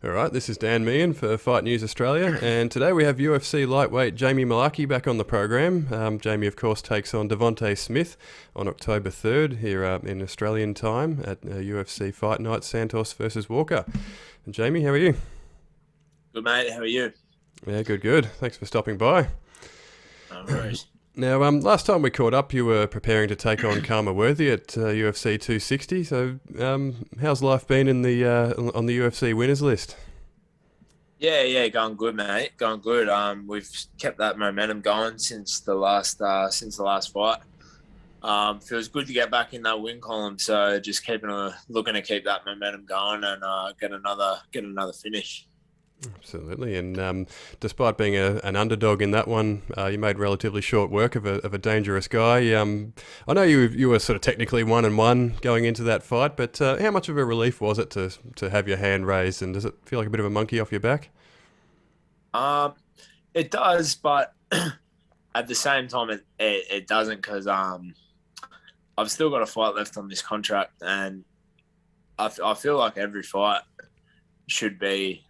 All right, this is Dan Meehan for Fight News Australia, and today we have UFC lightweight Jamie Mullarkey back on the program. Jamie, of course, takes on Devonte Smith on October 3rd here in Australian time at UFC Fight Night, Santos versus Walker. And Jamie, how are you? Good, mate. How are you? Yeah, good, good. Thanks for stopping by. No worries. Now, last time we caught up, you were preparing to take on Khama Worthy at UFC 260. So, how's life been in the on the UFC winners list? Yeah, going good, mate. Going good. We've kept that momentum going since the last fight. Feels good to get back in that win column. So just looking to keep that momentum going and get another finish. Absolutely, and despite being an underdog in that one, you made relatively short work of a dangerous guy. I know you were sort of technically 1-1 going into that fight, but how much of a relief was it to have your hand raised, and does it feel like a bit of a monkey off your back? It does, but at the same time, it doesn't because I've still got a fight left on this contract, and I feel like every fight should be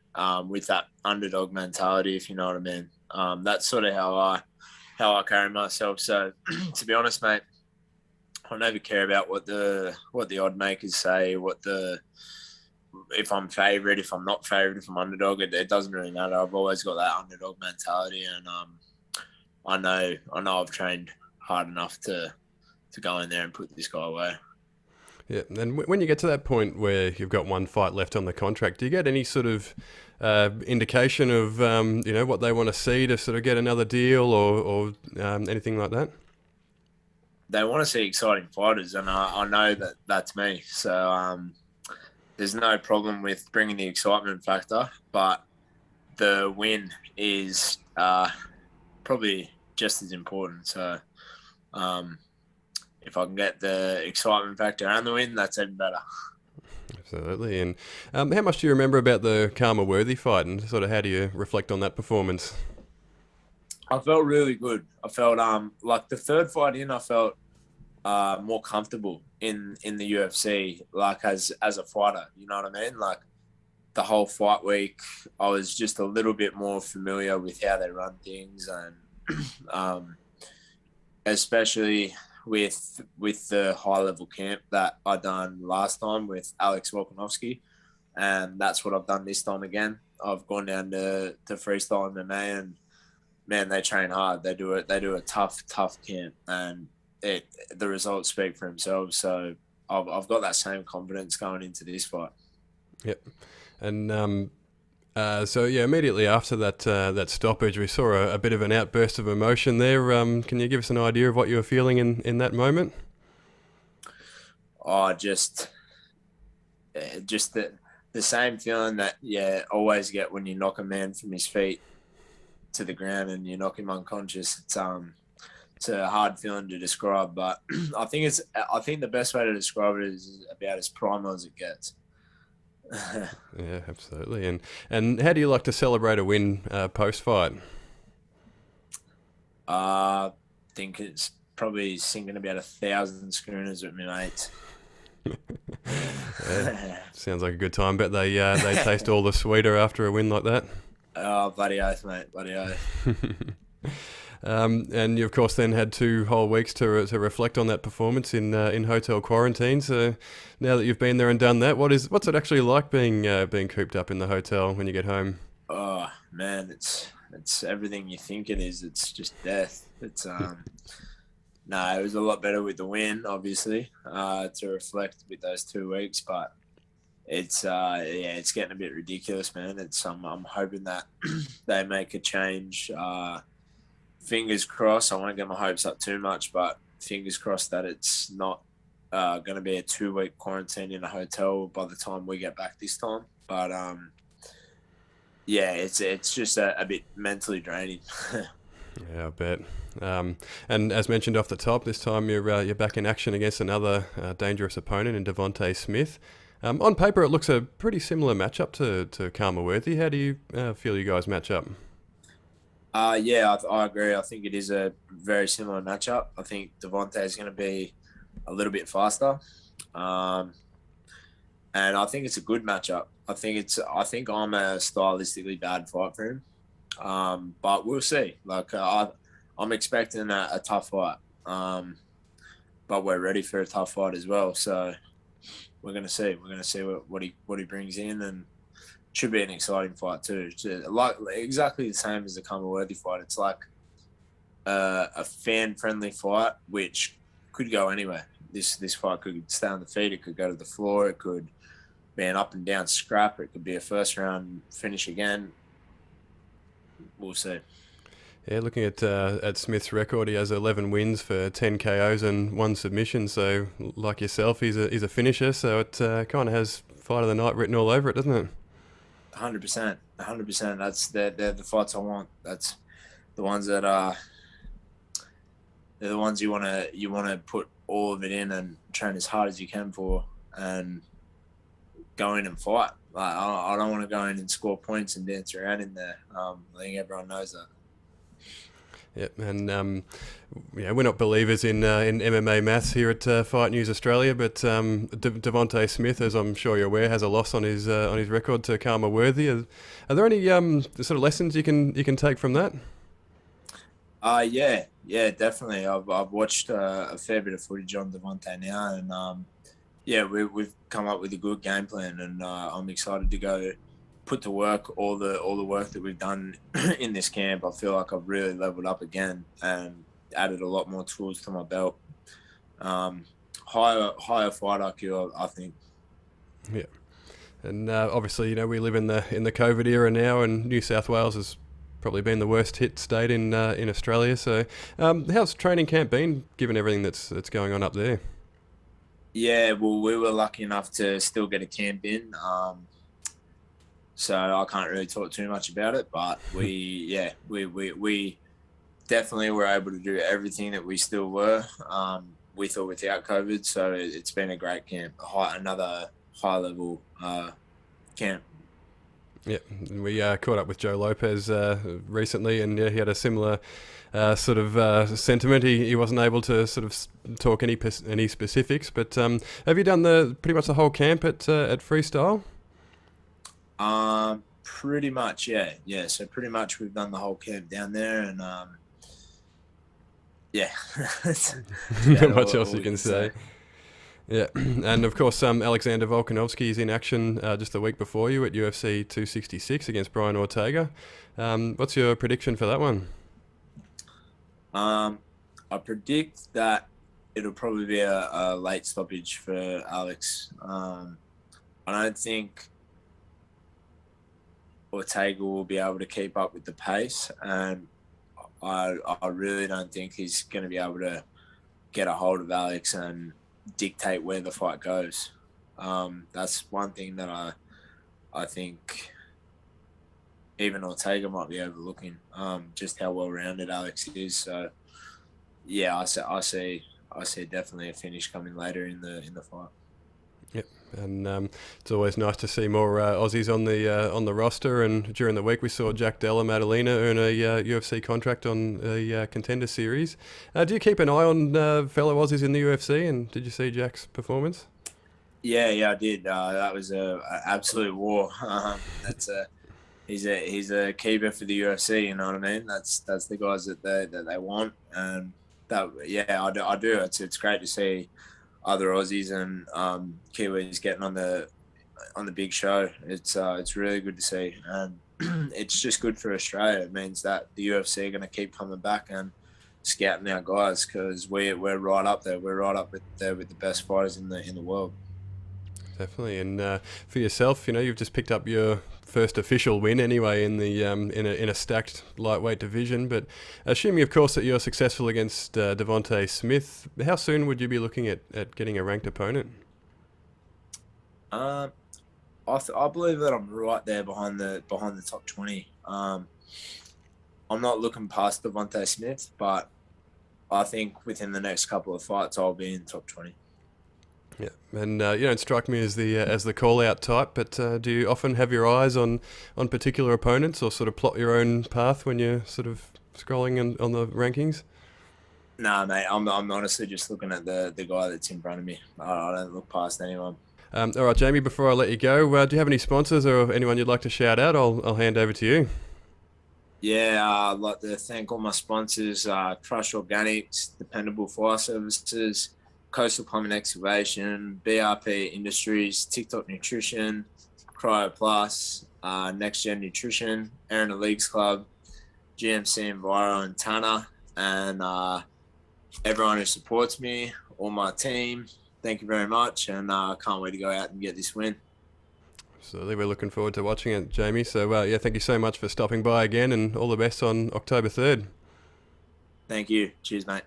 with that underdog mentality, if you know what I mean. That's sort of how I carry myself. So to be honest, mate, I never care about what the odd makers say, if I'm favourite, if I'm not favourite, if I'm underdog. It doesn't really matter. I've always got that underdog mentality, and I know I've trained hard enough to go in there and put this guy away. Yeah, and when you get to that point where you've got one fight left on the contract, do you get any sort of indication of what they want to see to sort of get another deal or anything like that? They want to see exciting fighters, and I know that that's me. So there's no problem with bringing the excitement factor, but the win is probably just as important. So if I can get the excitement factor and the win, that's even better. Absolutely. And how much do you remember about the Khama Worthy fight, and sort of how do you reflect on that performance? I felt really good. I felt like the third fight in, I felt more comfortable in the UFC, like as a fighter. You know what I mean? Like the whole fight week, I was just a little bit more familiar with how they run things, and especially with the high level camp that I done last time with Alex Volkanovski, and that's what I've done this time again. I've gone down to freestyle MMA, and man, they train hard. They do a tough camp, and the results speak for themselves. So I've got that same confidence going into this fight. Yep. And so yeah, immediately after that stoppage, we saw a bit of an outburst of emotion there. Can you give us an idea of what you were feeling in that moment? Oh, just the same feeling that always get when you knock a man from his feet to the ground and you knock him unconscious. It's a hard feeling to describe, but I think the best way to describe it is about as primal as it gets. Yeah, absolutely. And how do you like to celebrate a win post fight? I think it's probably singing about 1,000 schooners with my mates. Yeah, sounds like a good time. Bet they taste all the sweeter after a win like that. Oh, bloody oath, mate. Bloody oath. And you, of course, then had 2 whole weeks to reflect on that performance in hotel quarantine. So now that you've been there and done that, what's it actually like being cooped up in the hotel when you get home? Oh man, it's everything you think it is. It's just death. It's no, it was a lot better with the win, obviously, to reflect with those 2 weeks. But it's getting a bit ridiculous, man. I'm hoping that they make a change. Fingers crossed. I won't get my hopes up too much, but fingers crossed that it's not going to be a 2-week quarantine in a hotel by the time we get back this time. But it's just a bit mentally draining. Yeah, I bet. And as mentioned off the top, this time you're back in action against another dangerous opponent in Devonte Smith. On paper, it looks a pretty similar matchup to Khama Worthy. How do you feel you guys match up? I agree. I think it is a very similar matchup. I think Devonte is going to be a little bit faster. and I think it's a good matchup. I think I'm a stylistically bad fight for him, but we'll see. Like I'm expecting a tough fight, but we're ready for a tough fight as well. So we're gonna see. We're gonna see what he brings in, and should be an exciting fight too. Like exactly the same as the Khama Worthy fight. It's like a fan friendly fight, which could go anywhere. This fight could stay on the feet. It could go to the floor. It could be an up and down scrap. It could be a first round finish again. We'll see. Yeah, looking at Smith's record, he has 11 wins for 10 KOs and 1 submission. So, like yourself, he's a finisher. So it kind of has fight of the night written all over it, doesn't it? 100%, 100%. They're the fights I want. That's the ones that are. They're the ones you want to put all of it in and train as hard as you can for, and go in and fight. Like I don't want to go in and score points and dance around in there. I think everyone knows that. Yep, and we're not believers in MMA maths here at Fight News Australia, but Devonte Smith, as I'm sure you're aware, has a loss on his record to Khama Worthy. Are there any sort of lessons you can take from that? Yeah, definitely. I've watched a fair bit of footage on Devonte now, and we've come up with a good game plan, and I'm excited to go put to work all the work that we've done in this camp. I feel like I've really leveled up again and added a lot more tools to my belt. Higher fight IQ, I think. Yeah, and obviously, we live in the COVID era now, and New South Wales has probably been the worst hit state in Australia. So, how's training camp been, given everything that's going on up there? Yeah, well, we were lucky enough to still get a camp in. So I can't really talk too much about it, but we definitely were able to do everything that we still were, with or without COVID. So it's been a great camp, another high level camp. Yeah, we caught up with Joe Lopez recently, and he had a similar sort of sentiment. He wasn't able to sort of talk any specifics, but have you done pretty much the whole camp at Freestyle? Pretty much, yeah. So pretty much we've done the whole camp down there, and yeah. Not much else you can say. Yeah, and of course, Alexander Volkanovski is in action just a week before you at UFC 266 against Brian Ortega. What's your prediction for that one? I predict that it'll probably be a late stoppage for Alex. I don't think Ortega will be able to keep up with the pace, and I really don't think he's going to be able to get a hold of Alex and dictate where the fight goes. That's one thing that I think even Ortega might be overlooking, just how well-rounded Alex is. So yeah, I see definitely a finish coming later in the fight. Yep, and it's always nice to see more Aussies on the roster. And during the week, we saw Jack Della Maddalena earn a UFC contract on the Contender Series. Do you keep an eye on fellow Aussies in the UFC? And did you see Jack's performance? Yeah, I did. That was a absolute war. He's a keeper for the UFC. You know what I mean? That's the guys that they want, and I do. It's great to see other Aussies and Kiwis getting on the big show. It's really good to see, and it's just good for Australia. It means that the UFC are going to keep coming back and scouting our guys, because we're right up there. We're right up there with the best fighters in the world. Definitely, and for yourself, you've just picked up your first official win anyway in the in a stacked lightweight division. But assuming, of course, that you're successful against Devonte Smith, how soon would you be looking at getting a ranked opponent? I believe that I'm right there behind the top 20. I'm not looking past Devonte Smith, but I think within the next couple of fights I'll be in top 20. Yeah, and you don't strike me as the call-out type, but do you often have your eyes on particular opponents, or sort of plot your own path when you're sort of scrolling on the rankings? Nah, mate, I'm honestly just looking at the guy that's in front of me. I don't look past anyone. All right, Jamie, before I let you go, do you have any sponsors or anyone you'd like to shout out? I'll hand over to you. Yeah, I'd like to thank all my sponsors, Crush Organics, Dependable Fire Services, Coastal Plumbing Excavation, BRP Industries, TikTok Nutrition, Cryo Plus, Next Gen Nutrition, Aaron Leagues Club, GMC Enviro and Tanner, and everyone who supports me, all my team. Thank you very much, and I can't wait to go out and get this win. Absolutely, we're looking forward to watching it, Jamie. So, yeah, thank you so much for stopping by again, and all the best on October 3rd. Thank you. Cheers, mate.